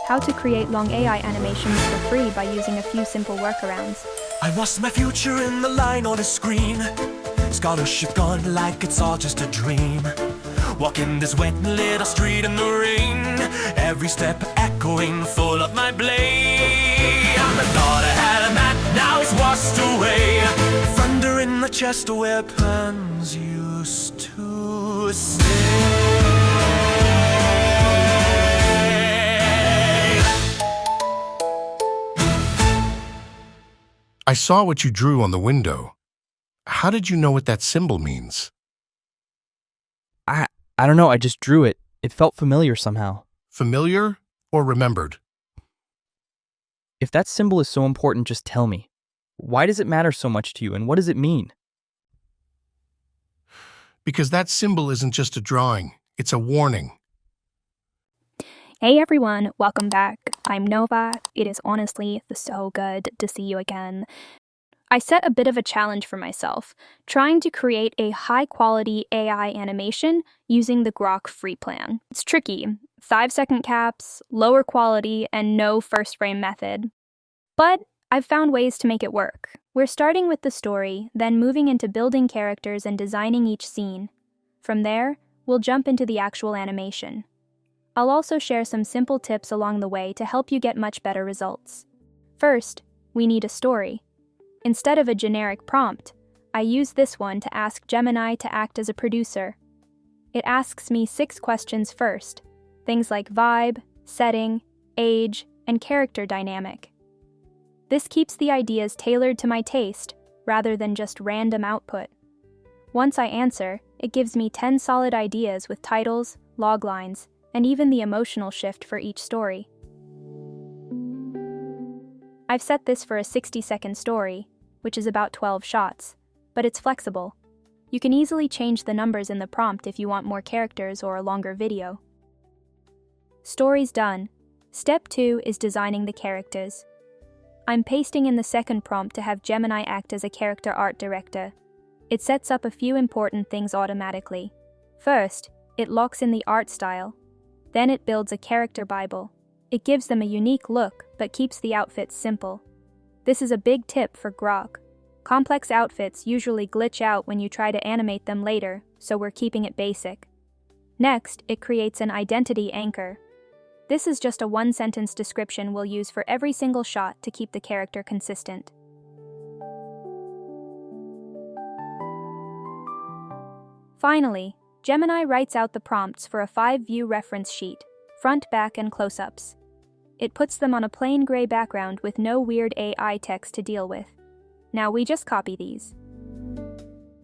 how to create long AI animations for free by using a few simple workarounds. I watched my future in the line on the screen. Scholarship gone like it's all just a dream. Walking this wet little street in the rain, every step echoing full of my blame. I thought I had a map, now it's washed away. Thunder in the chest where plans used to stay. I saw what you drew on the window. How did you know what that symbol means? I don't know, I just drew it. It felt familiar somehow. Familiar or remembered? If that symbol is so important, just tell me. Why does it matter so much to you, and what does it mean? Because that symbol isn't just a drawing, it's a warning. Hey everyone, welcome back. I'm Nova. It is honestly so good to see you again. I set a bit of a challenge for myself, trying to create a high-quality AI animation using the Grok free plan. It's tricky, 5-second caps, lower quality, and no first frame method. But I've found ways to make it work. We're starting with the story, then moving into building characters and designing each scene. From there, we'll jump into the actual animation. I'll also share some simple tips along the way to help you get much better results. First, we need a story. Instead of a generic prompt, I use this one to ask Gemini to act as a producer. It asks me 6 questions first, things like vibe, setting, age, and character dynamic. This keeps the ideas tailored to my taste, rather than just random output. Once I answer, it gives me 10 solid ideas with titles, loglines, and even the emotional shift for each story. I've set this for a 60-second story, which is about 12 shots, but it's flexible. You can easily change the numbers in the prompt if you want more characters or a longer video. Story's done. Step 2 is designing the characters. I'm pasting in the second prompt to have Gemini act as a character art director. It sets up a few important things automatically. First, it locks in the art style. Then it builds a character Bible. It gives them a unique look, but keeps the outfits simple. This is a big tip for Grok. Complex outfits usually glitch out when you try to animate them later, so we're keeping it basic. Next, it creates an identity anchor. This is just a 1-sentence description we'll use for every single shot to keep the character consistent. Finally, Gemini writes out the prompts for a 5-view reference sheet, front, back, and close-ups. It puts them on a plain gray background with no weird AI text to deal with. Now we just copy these.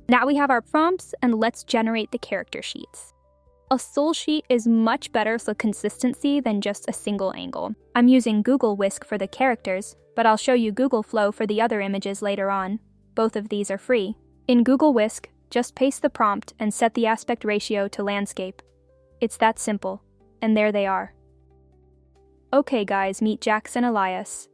Now we have our prompts, and let's generate the character sheets. A soul sheet is much better for consistency than just a single angle. I'm using Google Whisk for the characters, but I'll show you Google Flow for the other images later on. Both of these are free. In Google Whisk, just paste the prompt and set the aspect ratio to landscape. It's that simple, and there they are. Okay guys, meet Jax and Elias.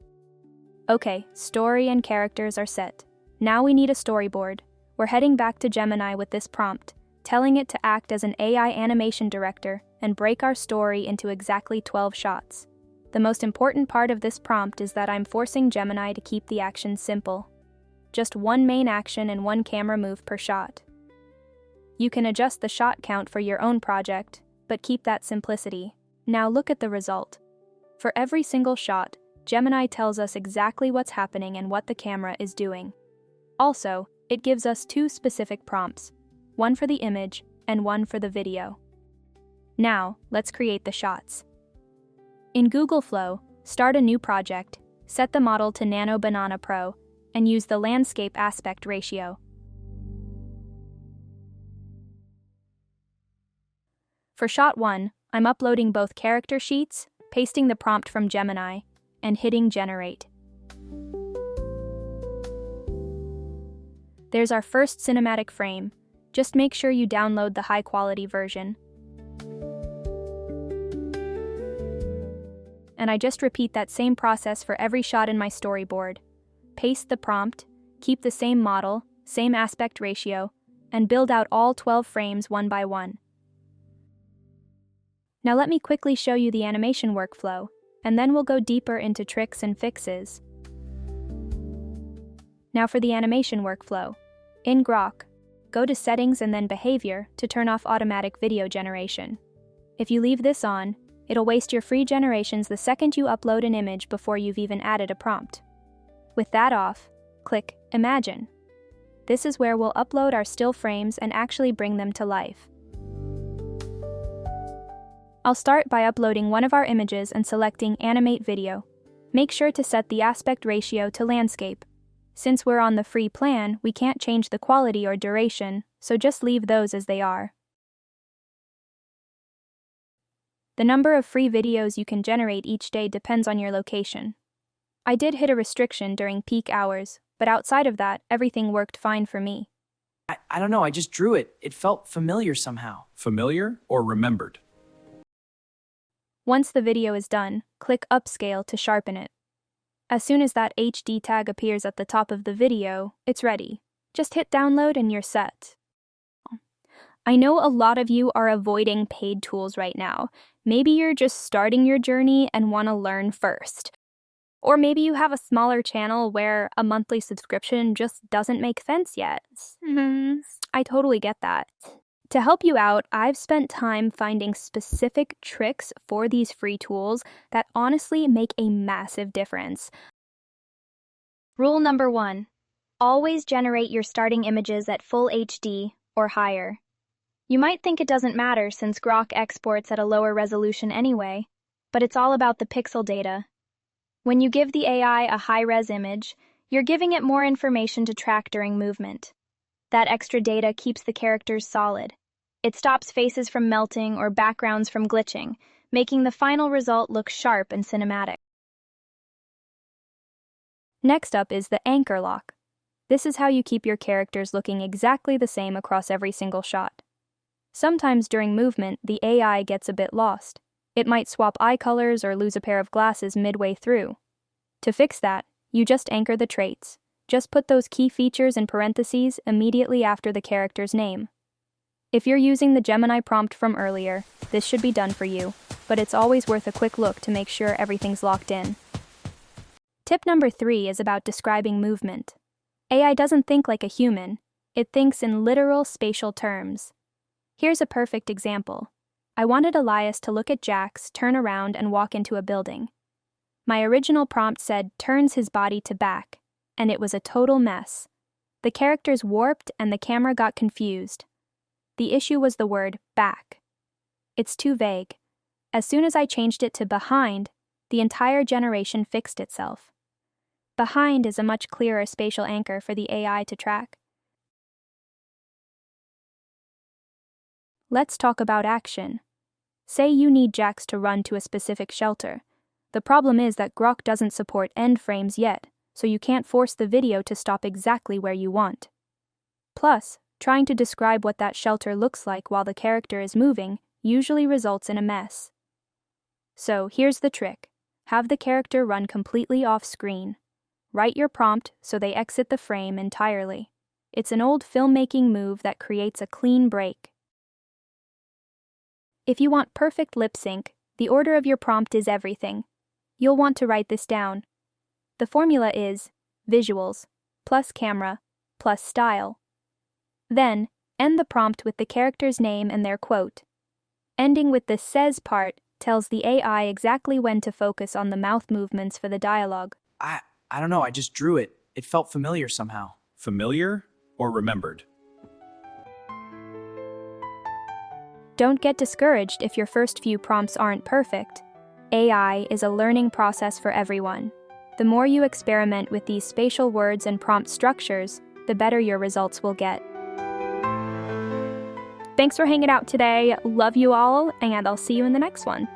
Okay, story and characters are set. Now we need a storyboard. We're heading back to Gemini with this prompt, telling it to act as an AI animation director and break our story into exactly 12 shots. The most important part of this prompt is that I'm forcing Gemini to keep the action simple. Just one main action and one camera move per shot. You can adjust the shot count for your own project, but keep that simplicity. Now look at the result. For every single shot, Gemini tells us exactly what's happening and what the camera is doing. Also, it gives us 2 specific prompts, one for the image and one for the video. Now, let's create the shots. In Google Flow, start a new project, set the model to Nano Banana Pro, and use the landscape aspect ratio. For shot 1, I'm uploading both character sheets, pasting the prompt from Gemini, and hitting generate. There's our first cinematic frame. Just make sure you download the high-quality version. And I just repeat that same process for every shot in my storyboard. Paste the prompt, keep the same model, same aspect ratio, and build out all 12 frames one by one. Now let me quickly show you the animation workflow, and then we'll go deeper into tricks and fixes. Now for the animation workflow. In Grok, go to Settings and then Behavior to turn off automatic video generation. If you leave this on, it'll waste your free generations the second you upload an image before you've even added a prompt. With that off, click Imagine. This is where we'll upload our still frames and actually bring them to life. I'll start by uploading one of our images and selecting Animate Video. Make sure to set the aspect ratio to landscape. Since we're on the free plan, we can't change the quality or duration, so just leave those as they are. The number of free videos you can generate each day depends on your location. I did hit a restriction during peak hours, but outside of that, everything worked fine for me. I don't know, I just drew it. It felt familiar somehow. Familiar or remembered? Once the video is done, click Upscale to sharpen it. As soon as that HD tag appears at the top of the video, it's ready. Just hit download and you're set. I know a lot of you are avoiding paid tools right now. Maybe you're just starting your journey and want to learn first. Or maybe you have a smaller channel where a monthly subscription just doesn't make sense yet. I totally get that. To help you out, I've spent time finding specific tricks for these free tools that honestly make a massive difference. Rule number 1. Always generate your starting images at full HD or higher. You might think it doesn't matter since Grok exports at a lower resolution anyway, but it's all about the pixel data. When you give the AI a high-res image, you're giving it more information to track during movement. That extra data keeps the characters solid. It stops faces from melting or backgrounds from glitching, making the final result look sharp and cinematic. Next up is the anchor lock. This is how you keep your characters looking exactly the same across every single shot. Sometimes during movement, the AI gets a bit lost. It might swap eye colors or lose a pair of glasses midway through. To fix that, you just anchor the traits. Just put those key features in parentheses immediately after the character's name. If you're using the Gemini prompt from earlier, this should be done for you, but it's always worth a quick look to make sure everything's locked in. Tip number 3 is about describing movement. AI doesn't think like a human. It thinks in literal spatial terms. Here's a perfect example. I wanted Elias to look at Jax, turn around, and walk into a building. My original prompt said turns his body to back, and it was a total mess. The characters warped and the camera got confused. The issue was the word back. It's too vague. As soon as I changed it to behind, the entire generation fixed itself. Behind is a much clearer spatial anchor for the AI to track. Let's talk about action. Say you need Jax to run to a specific shelter. The problem is that Grok doesn't support end frames yet, so you can't force the video to stop exactly where you want. Plus, trying to describe what that shelter looks like while the character is moving usually results in a mess. So here's the trick. Have the character run completely off screen. Write your prompt so they exit the frame entirely. It's an old filmmaking move that creates a clean break. If you want perfect lip sync, the order of your prompt is everything. You'll want to write this down. The formula is visuals plus camera plus style. Then, end the prompt with the character's name and their quote. Ending with the says part tells the AI exactly when to focus on the mouth movements for the dialogue. I don't know, I just drew it. It felt familiar somehow. Familiar or remembered? Don't get discouraged if your first few prompts aren't perfect. AI is a learning process for everyone. The more you experiment with these spatial words and prompt structures, the better your results will get. Thanks for hanging out today. Love you all, and I'll see you in the next one.